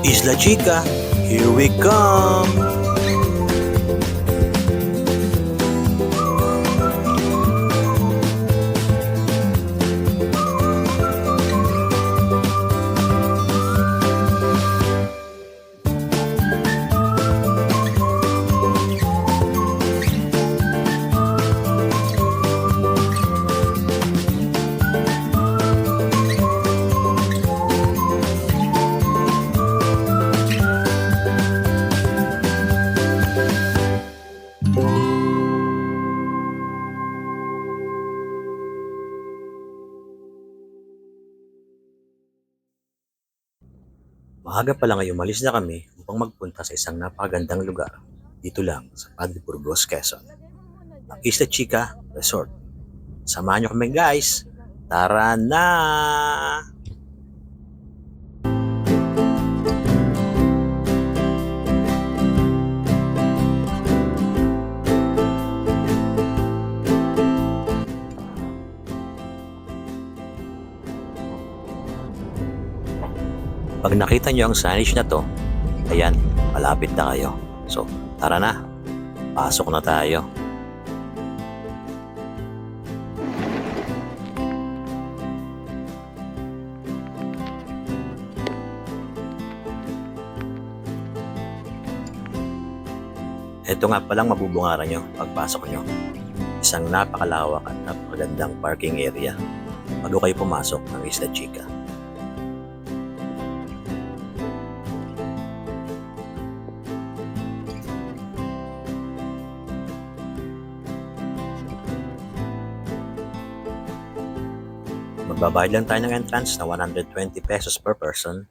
Isla Chica, here we come! Maaga pa lang ay umalis na kami upang magpunta sa isang napakagandang lugar dito lang sa Padre Burgos, Quezon, ang Isla Chica Resort. Samahan nyo kami guys! Tara na! Pag nakita nyo ang signage na to, ayan, malapit na kayo. So, tara na, pasok na tayo. Ito nga palang mabubungaran nyo pagpasok nyo. Isang napakalawak at napakagandang parking area bago kayo pumasok ng Isla Chica. Magbabayad lang tayo ng entrance na 120 pesos per person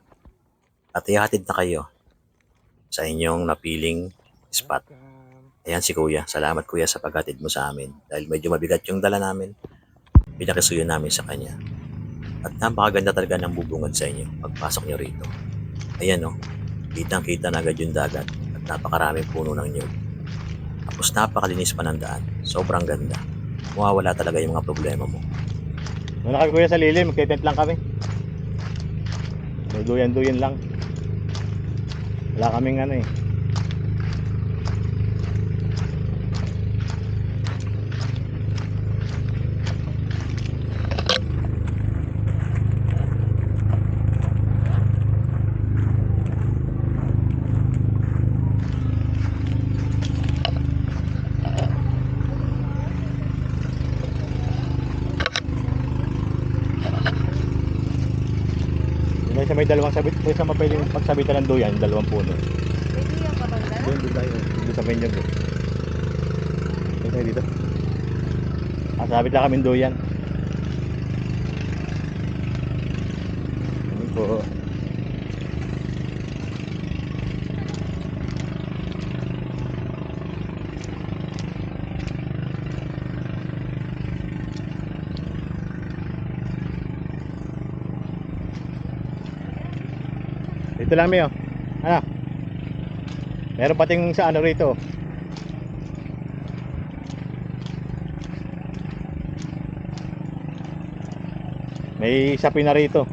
at ihatid na kayo sa inyong napiling spot. Ayan si Kuya. Salamat Kuya sa paghatid mo sa amin. Dahil medyo mabigat yung dala namin, pinakisuyo namin sa kanya. At napakaganda talaga ng bubungad sa inyo pagpasok nyo rito. Ayan o, kitang-kita na agad yung dagat at napakaraming puno ng nyug. Tapos napakalinis pa ng daan. Sobrang ganda. Mawawala talaga yung mga problema mo. Muna kami kuya sa lilim, magtitent lang kami. Duyan-duyan lang. Wala kaming ano eh. Sa may dalawang sabit, sa mapwedeng pagsabitan ng duyan, dalawang puno. Pwede yung kabanda? Doon tayo, doon sa Penyog eh. Doon tayo dito. Sabit lang kami duyan. Ano po? Dito lang Mio. Ano? Meron pating sa ano rito. May sapi na rito.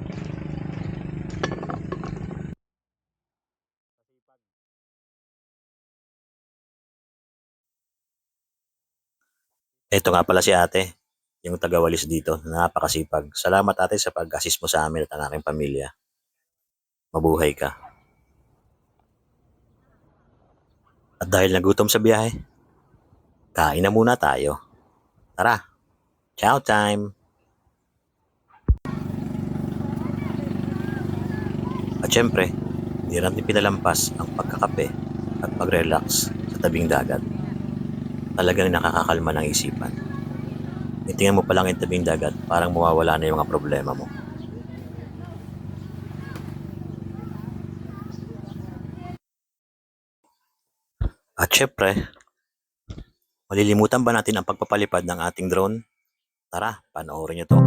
Ito nga pala si ate, yung tagawalis dito, napakasipag. Salamat ate sa pag-assist mo sa amin at ang aking pamilya. Mabuhay ka. At dahil nagutom sa biyahe, kain na muna tayo. Tara, chow time! At syempre, hindi natin pinalampas ang pagkakape at pag-relax sa tabing dagat. Talagang nakakakalma ng isipan. Tingnan mo pa lang yung tabing dagat, parang mawawala na yung mga problema mo. At syempre, malilimutan ba natin ang pagpapalipad ng ating drone? Tara, panoorin nyo to.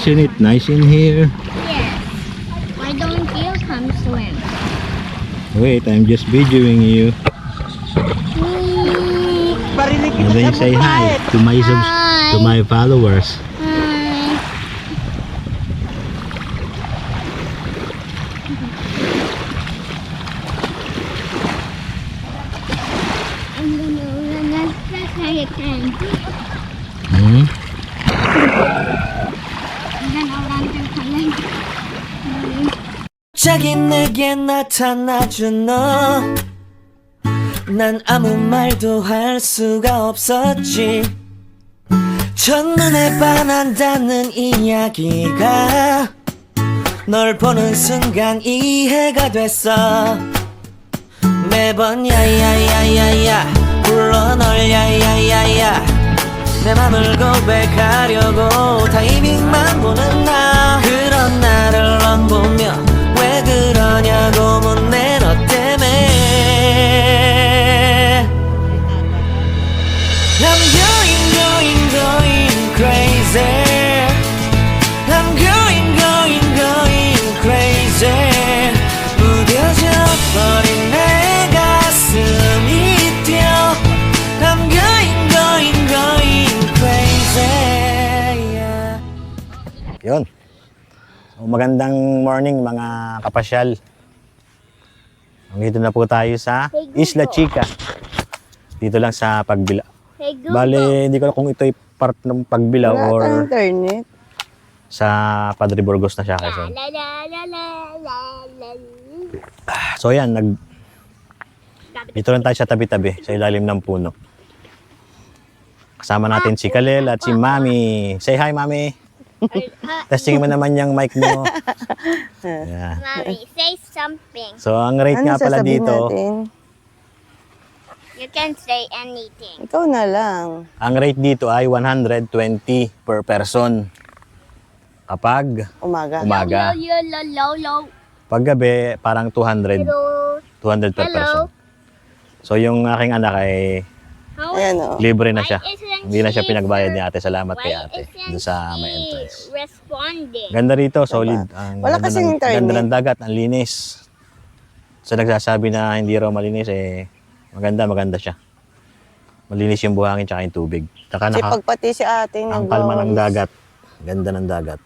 Isn't it nice in here? Yes. Why don't you come swim? Wait, I'm just videoing you. And then you say hi to my to my followers. Hi. I'm gonna run as fast as I can. Hmm? I'm gonna run to collect. 갑자기 내게 나타나준 너. 난 아무 말도 할 수가 없었지. 첫눈에 반한다는 이야기가 널 보는 순간 이해가 됐어. 매번 야야야야야 불러 널 야야야야 내 맘을 고백하려고 타이밍만 보는 나. 그런 나를 넌 보며 왜 그러냐고 묻네 너 때문에. I'm going crazy. I'm going crazy. 무뎌져 버린 내 가슴이 뛰어. I'm going crazy. Yeah. Yun. So, magandang morning mga kapasyal. Nandito na po tayo sa Hey, Google. Isla Chica. Dito lang sa Pagbila. Hey Google. Bale, hindi ko alam kung ito'y part ng Pagbila Wala or tayong internet. sa Padre Burgos na siya. La Quezon. la la la la la la. So yan, dito lang tayo sa tabi-tabi, sa ilalim ng puno. Kasama natin si Kalel at si Mami. Say hi, Mami. Testing mo naman yung mic mo. Yeah. Mommy, say something. So, ang rate Ano nga pala sasabihin dito, natin? You can say anything. Ikaw na lang. ang rate dito ay 120 per person. Kapag Umaga. umaga. Yo, lo, lo, lo. Pag gabi, parang 200. Hello. 200 per Hello. person. So, yung aking anak ay How Ayan o. libre na siya. Why isn't Hindi na siya she pinagbayad ni for- ate. Salamat kay Why ate. isn't Doon sa may she entrance. responding? Ganda rito, solid. Ang Wala ganda kasing internet. Ganda ng dagat, ang linis. So nagsasabi na hindi raw malinis, eh maganda siya. Malinis yung buhangin tsaka yung tubig. Taka Kasi pagpati si ate ang kalma ng dagat. Ganda ng dagat.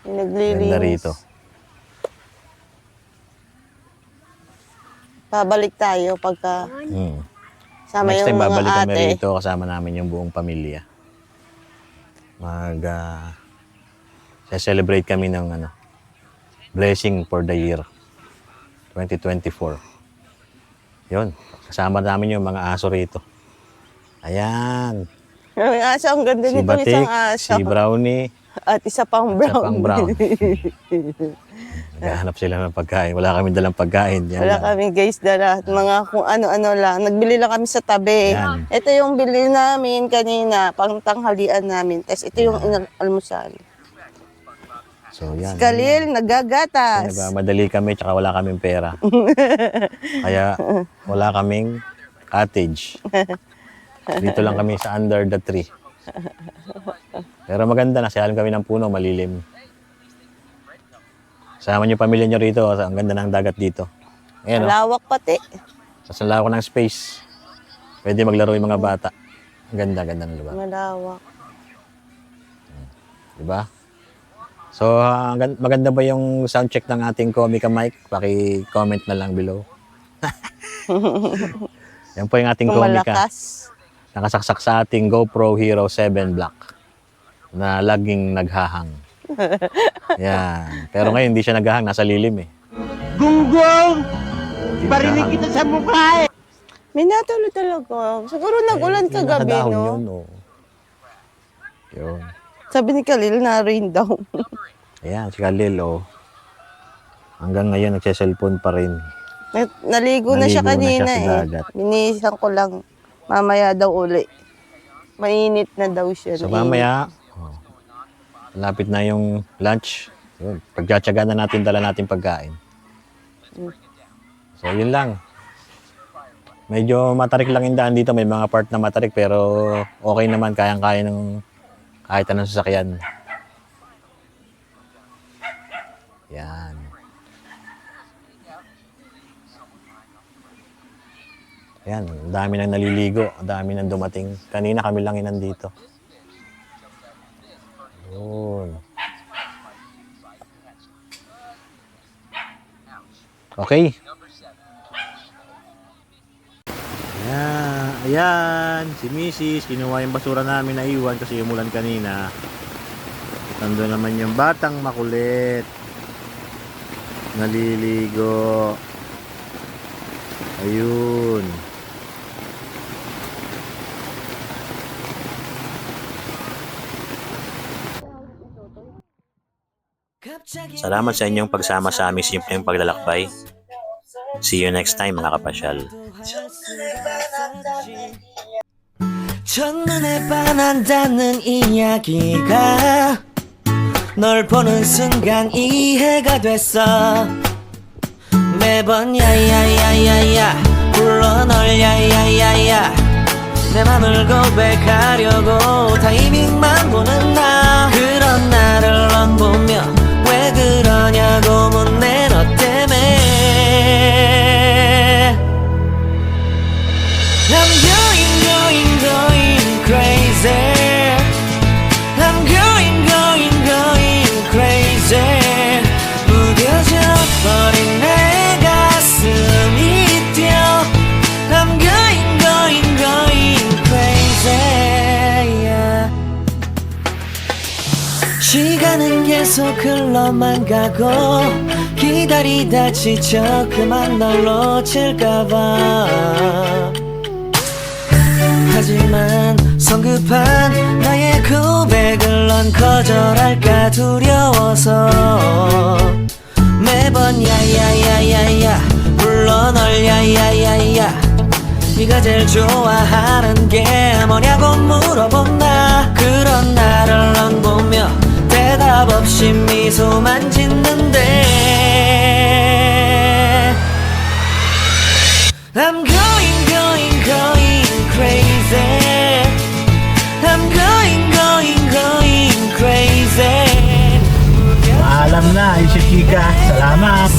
Naglilinis. Ganda rito. Pabalik tayo pagka Hmm. sama Next yung time mga babalik kami ate. rito kasama namin yung buong pamilya. Celebrate kami ng blessing for the year 2024. Yun. Kasama namin yung mga aso rito. Ayan. Yung aso, ang ganda Si nito Batik, isang aso. si Brownie, At isa pang sa brown. pang brown. Naghahanap sila ng pagkain. Wala kami dalang pagkain. Yan Wala lang. kami guys dala. Mga kung ano-ano lang. Nagbili lang kami sa tabi. Yan. Ito yung bili namin kanina. Pang tanghalian namin. Tapos ito yung almusal. So yan. Si Khalil, nagagatas. Nagmamadali kami tsaka wala kaming pera. Kaya wala kaming cottage. Dito lang kami sa under the tree. Pero maganda, nasa ilalim kami ng puno, malilim. Sama niyo pamilya niyo rito, ang ganda ng dagat dito. Ayan, Malawak pati. sasala ko ng space. Pwede maglaro yung mga bata. Ang ganda ng lugar. Malawak. Diba? So, maganda ba yung sound check ng ating Comica mic? Paki-comment na lang below. Yan po yung ating Kung Comica. malakas. Nakasaksak sa ating GoPro Hero 7 Black na laging naghahang. Yan. Pero ngayon hindi siya naghahang, nasa lilim eh. Gunggong! Hindi Barinig naghahang. kita sa mukha eh! May natuloy talaga. Siguro nagulan Eh, kagabi, nakadahon no? Yun, oh. Yun. Sabi ni Khalil na rain daw. Ayan, si Khalil, oh. Hanggang ngayon, nagsiselfone pa rin. Naligo na siya Naligo na siya kanina sa eh. dagat. Binisan ko lang. Mamaya daw uli. Mainit na daw siya. So, Mainit. mamaya, lapit na yung lunch. Yun. Pagtsatsaga na natin, dala natin pagkain. So, yun lang. Medyo matarik lang yung daan dito. May mga part na matarik, pero okay naman. Kayang-kaya ng kahit anong sasakyan. Yan. Ayan, ang dami nang naliligo, ang dami nang dumating. Kanina kami lang yung nandito. Yun. Okay. Ayan, si Mrs. Kinuha yung basura namin na iwan kasi umulan kanina. Nandun naman yung batang makulit. Naliligo. Ayun. Salamat sa inyong pagsama sa aming simpleng paglalakbay. See you next time mga kapasyal. 첫눈에 반한다는 이야기가 널 보는 순간 이해가 됐어. 매번 야야야야야 불러 널 야야야야 내 맘을 고백하려고 타이밍만 보는 나. 그런 나를 넌 보며 왜 그러냐고 묻네 너 때문에. I'm going crazy. I'm going crazy. 무뎌져 버린 내 가슴이 뛰어. I'm going crazy. Yeah. 시간은 계속 흘러만 가고 기다리다 지쳐 그만 널 놓칠까봐. 하지만 성급한 나의 고백을 넌 거절할까 두려워서 매번 야야야야야 불러 널 야야야야 네가 제일 좋아하는 게 뭐냐고 물어본 나. 그런 나를 넌 보며 대답 없이 미소만 짓는데 I'm going crazy. I'm going crazy. Maalam na, Ishikika. Salamat.